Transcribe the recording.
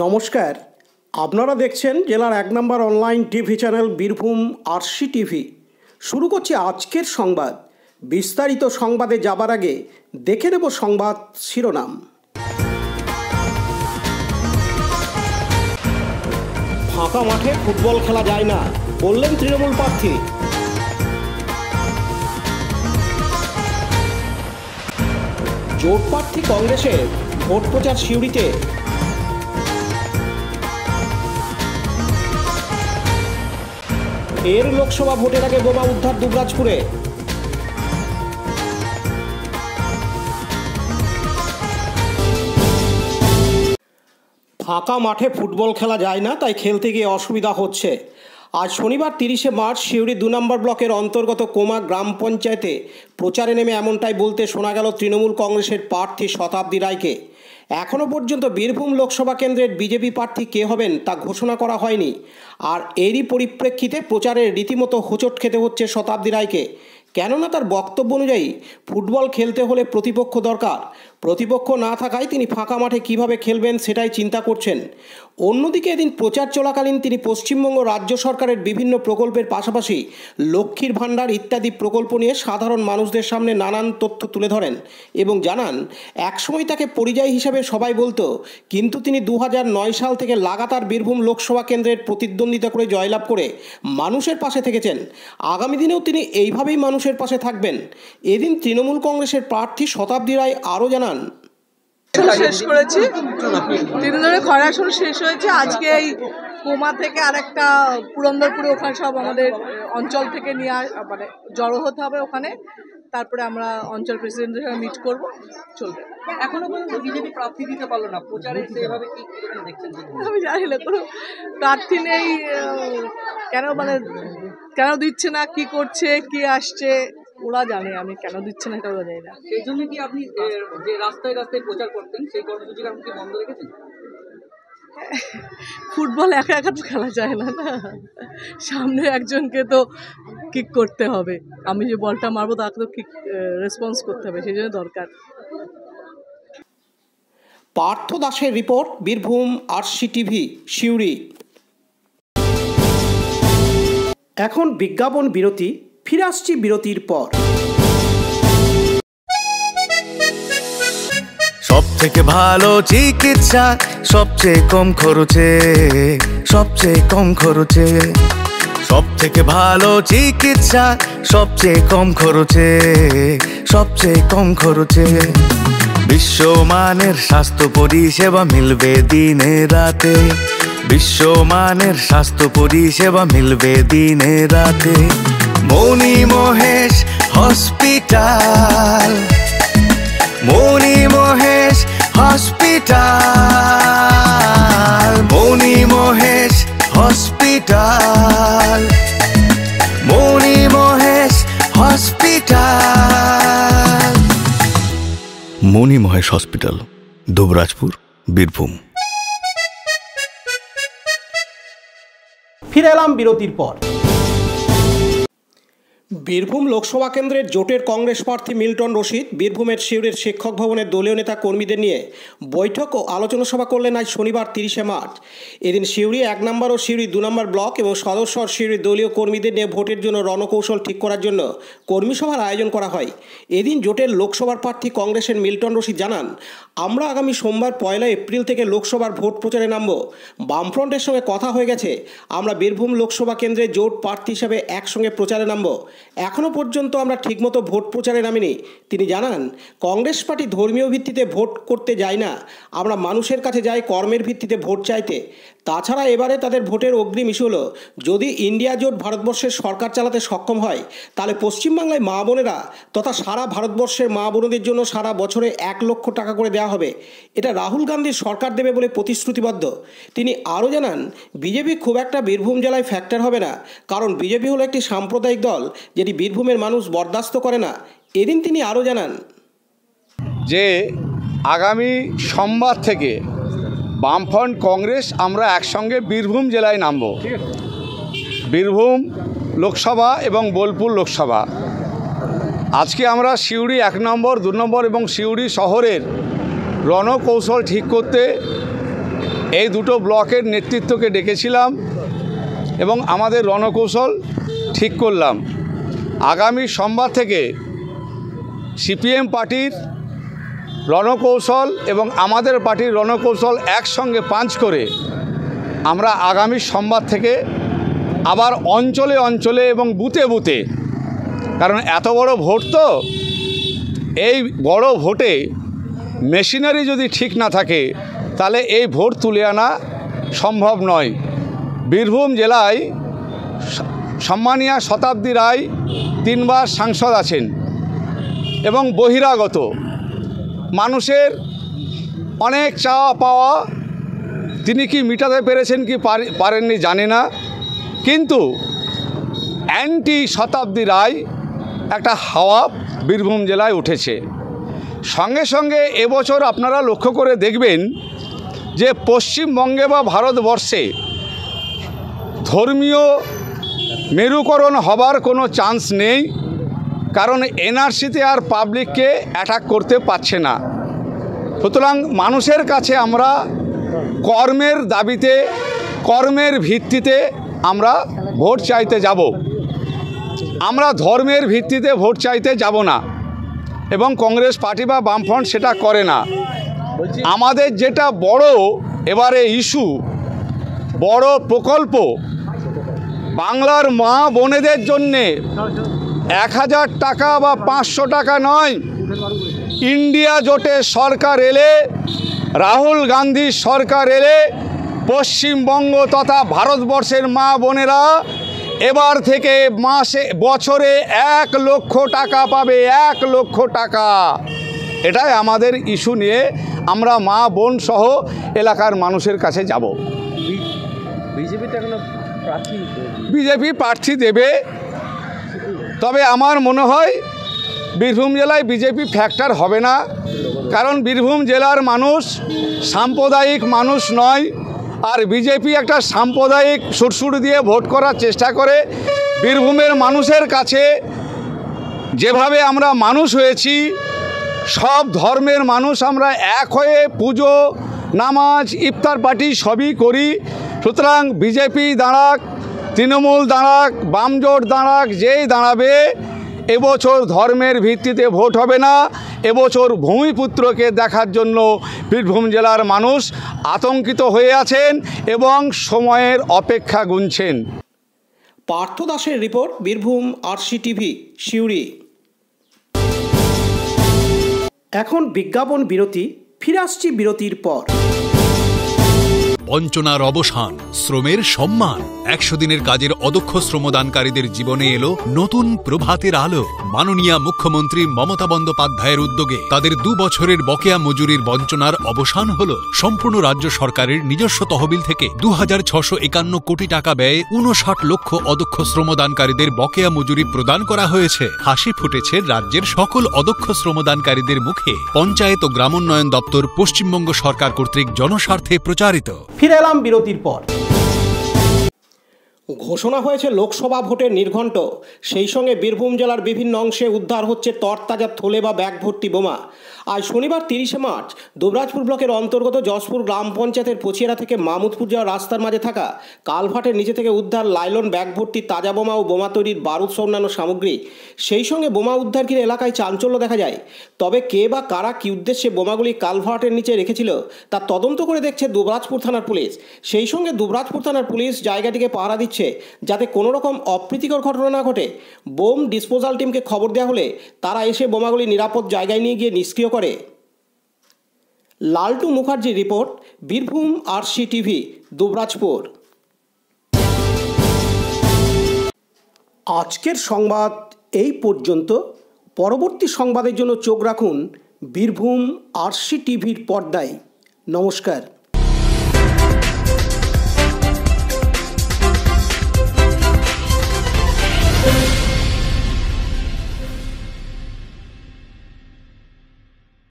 নমস্কার, আপনারা দেখছেন জেলার 1 number online TV channel Birbhum RC TV. শুরু করছি আজকের সংবাদ। বিস্তারিত সংবাদে যাবার আগে দেখে নেব সংবাদ শিরোনাম। ফাঁকা মাঠে ফুটবল খেলা যায় না বললেন তৃণমূল প্রার্থী। জোট প্রার্থী কংগ্রেসের ভোট প্রচার সিউড়িতে। এর লোকসভা ভোটের আগে বোমা উদ্ধার দুবরাজপুরে। ফাঁকা মাঠে ফুটবল খেলা যায় না, তাই খেলতে গিয়ে অসুবিধা হচ্ছে। আজ শনিবার 30শে মার্চ সিউড়ি 2 নম্বর ব্লকের অন্তর্গত কোমা গ্রাম পঞ্চায়েতে প্রচারে নেমে এমনটাই বলতে শোনা গেল তৃণমূল কংগ্রেসের প্রার্থী শতাব্দী রায়কে। এখনও পর্যন্ত বীরভূম লোকসভা কেন্দ্রের বিজেপি প্রার্থী কে হবেন তা ঘোষণা করা হয়নি। আর এরই পরিপ্রেক্ষিতে প্রচারের রীতিমতো হোঁচট খেতে হচ্ছে শতাব্দী রায়কে। কেননা তার বক্তব্য অনুযায়ী ফুটবল খেলতে হলে প্রতিপক্ষ দরকার। প্রতিপক্ষ না থাকায় তিনি ফাঁকা মাঠে কিভাবে খেলবেন সেটাই চিন্তা করছেন। অন্যদিকে এদিন প্রচার চলাকালীন তিনি পশ্চিমবঙ্গ রাজ্য সরকারের বিভিন্ন প্রকল্পের পাশাপাশি লক্ষ্মীর ভাণ্ডার ইত্যাদি প্রকল্প নিয়ে সাধারণ মানুষদের সামনে নানান তথ্য তুলে ধরেন এবং জানান একসময় তাকে পরিযায়ী হিসাবে সবাই বলতো, কিন্তু তিনি 2009 সাল থেকে লাগাতার বীরভূম লোকসভা কেন্দ্রের প্রতিদ্বন্দ্বিতা করে জয়লাভ করে মানুষের পাশে থেকেছেন। আগামী দিনেও তিনি এইভাবেই মানুষের পাশে থাকবেন। এদিন তৃণমূল কংগ্রেসের প্রার্থী শতাব্দী রায় আরও জানান, শেষ করেছি 3 দিনের খরা আসর শেষ হয়েছে। আজকে এই কোমা থেকে আরেকটা পুরন্দরপুরে, ওখানে সব আমাদের অঞ্চল থেকে নিয়ে মানে জড়ো হতে হবে ওখানে। তারপরে আমরা অঞ্চল প্রেসিডেন্টের সঙ্গে মিট করব, চলবে। এখনো পর্যন্ত বিজেপি প্রার্থী দিতে পারলো না, প্রচারে সেভাবে কি দেখছেন? আমি জানি না, কোনো প্রার্থী নেই কেন দিচ্ছে না, কি করছে, কি আসছে ওরা জানে। আমি কেন দিচ্ছে না এটা ওরা জানি না। সেই জন্য কি আপনি যে রাস্তায় রাস্তায় প্রচার করতেন সেই কর্মসূচিটা আপনি বন্ধ রেখেছেন? ফুটবল একা একা তো খেলা যায় না, সামনে একজনকে তো কিক করতে হবে। আমি যে বলটা মারবো তাকে তো কিক রেসপন্স করতে হবে, সেই জন্য দরকার। পার্থ দাসের report, Birbhum RC TV, Suri. এখন বিজ্ঞাপন বিরতি, ফিরে আসছি বিরতির পর। সব থেকে ভালো চিকিৎসা সবচেয়ে কম খরচে, সবচেয়ে কম খরচে। সব থেকে ভালো চিকিৎসা সবচেয়ে কম খরচে, সবচেয়ে কম খরচে। বিশ্বমানের স্বাস্থ্য পরিষেবা মিলবে দিনে রাতে, বিশ্বমানের স্বাস্থ্য পরিষেবা মিলবে দিনে রাতে। মণি মহেশ হসপিটাল, মণি মহেশ হসপিটাল, মণি মহেশ হসপিটাল, মণি মহেশ হসপিটাল। মণি মহেশ হসপিটাল, দুবরাজপুর, বীরভূম। ফিরে এলাম বিরতির পর। বীরভূম লোকসভা কেন্দ্রের জোটের কংগ্রেস প্রার্থী মিল্টন রশিদ বীরভূমের সিউড়ির শিক্ষক ভবনের দলীয় নেতা কর্মীদের নিয়ে বৈঠক ও আলোচনা সভা করলেন আজ শনিবার 30শে মার্চ। এদিন সিউড়ি 1 নম্বর ও সিউড়ি 2 নম্বর ব্লক এবং সদস্যর সিউড়ির দলীয় কর্মীদের নিয়ে ভোটের জন্য রণকৌশল ঠিক করার জন্য কর্মী সভার আয়োজন করা হয়। এদিন জোটের লোকসভার প্রার্থী কংগ্রেসের মিল্টন রশিদ জানান, আমরা আগামী সোমবার 1 এপ্রিল থেকে লোকসভার ভোট প্রচারে নামব। বামফ্রন্টের সঙ্গে কথা হয়ে গেছে, আমরা বীরভূম লোকসভা কেন্দ্রে জোট প্রার্থী হিসাবে একসঙ্গে প্রচারে নামব। এখনও পর্যন্ত আমরা ঠিকমতো ভোট প্রচারে নামিনি। তিনি জানান, কংগ্রেস পার্টি ধর্মীয় ভিত্তিতে ভোট করতে যায় না, আমরা মানুষের কাছে যাই কর্মের ভিত্তিতে ভোট চাইতে। তাছাড়া এবারে তাদের ভোটের অগ্রিম ইস্যু হলো, যদি ইন্ডিয়া জোট ভারতবর্ষের সরকার চালাতে সক্ষম হয় তাহলে পশ্চিমবাংলায় মা বোনেরা তথা সারা ভারতবর্ষের মা বোনদের জন্য সারা বছরে 1 লক্ষ টাকা করে দেওয়া হবে। এটা রাহুল গান্ধীর সরকার দেবে বলে প্রতিশ্রুতিবদ্ধ। তিনি আরও জানান, বিজেপি খুব একটা বীরভূম জেলায় ফ্যাক্টর হবে না, কারণ বিজেপি হলো একটি সাম্প্রদায়িক দল যেটি বীরভূমের মানুষ বরদাস্ত করে না। এদিন তিনি আরও জানান যে আগামী সোমবার থেকে বামফ্রন্ট কংগ্রেস আমরা একসঙ্গে বীরভূম জেলায় নামব। বীরভূম লোকসভা এবং বোলপুর লোকসভা আজকে আমরা সিউড়ি 1 নম্বর 2 নম্বর এবং সিউড়ি শহরের রণকৌশল ঠিক করতে এই দুটো ব্লকের নেতৃত্বকে ডেকেছিলাম এবং আমাদের রণকৌশল ঠিক করলাম। আগামী সোমবার থেকে সিপিএম পার্টির রণকৌশল এবং আমাদের পার্টির রণকৌশল একসঙ্গে পাঞ্চ করে আমরা আগামী সোমবার থেকে আবার অঞ্চলে অঞ্চলে এবং বুথে বুথে, কারণ এত বড় ভোট, তো এই বড় ভোটে মেশিনারি যদি ঠিক না থাকে তাহলে এই ভোট তুলে আনা সম্ভব নয়। বীরভূম জেলায় সম্মানীয় শতাব্দী রায় 3 বার সাংসদ আছেন এবং বহিরাগত মানুষের অনেক চাওয়া পাওয়া তিনি কি মিটাতে পেরেছেন কি পারেননি জানি না, কিন্তু অ্যান্টি শতাব্দী রায় একটা হাওয়া বীরভূম জেলায় উঠেছে। সঙ্গে সঙ্গে এবছর আপনারা লক্ষ্য করে দেখবেন যে পশ্চিমবঙ্গে বা ভারতবর্ষে ধর্মীয় মেরুকরণ হবার কোনো চান্স নেই, কারণ এনআরসিতে আর পাবলিককে অ্যাটাক করতে পারছে না। সুতরাং মানুষের কাছে আমরা কর্মের দাবিতে, কর্মের ভিত্তিতে আমরা ভোট চাইতে যাব। আমরা ধর্মের ভিত্তিতে ভোট চাইতে যাব না এবং কংগ্রেস পার্টি বা বামফ্রন্ট সেটা করে না। আমাদের যেটা বড় এবারে ইস্যু, বড় প্রকল্প, বাংলার মা বোনেদের জন্যে 1000 টাকা বা 500 টাকা নয়, ইন্ডিয়া জোটের সরকার এলে, রাহুল গান্ধীর সরকার এলে পশ্চিমবঙ্গ তথা ভারতবর্ষের মা বোনেরা এবার থেকে বছরে 1 লক্ষ টাকা পাবে, 1 লক্ষ টাকা। এটাই আমাদের ইস্যু নিয়ে আমরা মা বোন সহ এলাকার মানুষের কাছে যাব। বিজেপি প্রার্থী দেবে, তবে আমার মনে হয় বীরভূম জেলায় বিজেপি ফ্যাক্টর হবে না, কারণ বীরভূম জেলার মানুষ সাম্প্রদায়িক মানুষ নয়। আর বিজেপি একটা সাম্প্রদায়িক সুরসুর দিয়ে ভোট করার চেষ্টা করে। বীরভূমের মানুষের কাছে যেভাবে আমরা মানুষ হয়েছি, সব ধর্মের মানুষ আমরা এক হয়ে পুজো, নামাজ, ইফতার পার্টি সবই করি। সুতরাং বিজেপি দাঁড়াক, তৃণমূল দাঁড়াক, বামজোট দাঁড়াক, যেই দাঁড়াবে, এবছর ধর্মের ভিত্তিতে ভোট হবে না। এবছর ভূমিপুত্রকে দেখার জন্য বীরভূম জেলার মানুষ আতঙ্কিত হয়ে আছেন এবং সময়ের অপেক্ষা গুনছেন। পার্থ দাসের রিপোর্ট, বীরভূম RCTV, সিউড়ি। এখন বিজ্ঞাপন বিরতি, ফিরে আসছি বিরতির পর। বঞ্চনার অবসান, শ্রমের সম্মান। 100 দিনের কাজের অদক্ষ শ্রমদানকারীদের জীবনে এলো নতুন প্রভাতের আলো। মাননীয় মুখ্যমন্ত্রী মমতা বন্দ্যোপাধ্যায়ের উদ্যোগে তাদের 2 বছরের বকেয়া মজুরির বঞ্চনার অবসান হলো। সম্পূর্ণ রাজ্য সরকারের নিজস্ব তহবিল থেকে 2651 কোটি টাকা ব্যয়ে 59 লক্ষ অদক্ষ শ্রমদানকারীদের বকেয়া মজুরি প্রদান করা হয়েছে। হাসি ফুটেছে রাজ্যের সকল অদক্ষ শ্রমদানকারীদের মুখে। পঞ্চায়েত ও গ্রামোন্নয়ন দপ্তর পশ্চিমবঙ্গ সরকার কর্তৃক জনস্বার্থে প্রচারিত। ফিরে এলাম বিরতির পর। ঘোষণা হয়েছে লোকসভা ভোটের নির্ঘণ্ট, সেই সঙ্গে বীরভূম জেলার বিভিন্ন অংশে উদ্ধার হচ্ছে তরতাজা থলে বা ব্যাগ ভর্তি বোমা। আজ শনিবার 30শে মার্চ দুবরাজপুর ব্লকের অন্তর্গত যশপুর গ্রাম পঞ্চায়েতের পচিয়ারা থেকে মামুদপুর যাওয়ার রাস্তার মাঝে থাকা কালভার্টের নিচে থেকে উদ্ধার লাইলন ব্যাগ ভর্তি তাজা বোমা ও বোমা তৈরির বারুদ সহ অন্যান্য সামগ্রী। সেই সঙ্গে বোমা উদ্ধার ঘিরে এলাকায় চাঞ্চল্য দেখা যায়। তবে কে বা কারা কী উদ্দেশ্যে বোমাগুলি কালভার্টের নিচে রেখেছিল তা তদন্ত করে দেখছে দুবরাজপুর থানার পুলিশ। সেই সঙ্গে দুবরাজপুর থানার পুলিশ জায়গাটিকে পাহারা দিচ্ছে যাতে কোনো রকম অপ্রীতিকর ঘটনা না ঘটে। বোম ডিসপোজাল টিমকে খবর দেওয়া হলে তারা এসে বোমাগুলি নিরাপদ জায়গায় নিয়ে গিয়ে নিষ্ক্রিয় করে। লালটু মুখার্জির রিপোর্ট, বীরভূম RCTV, দুবরাজপুর। আজকের সংবাদ এই পর্যন্ত। পরবর্তী সংবাদের জন্য চোখ রাখুন বীরভূম RCTVর পর্দায়। নমস্কার।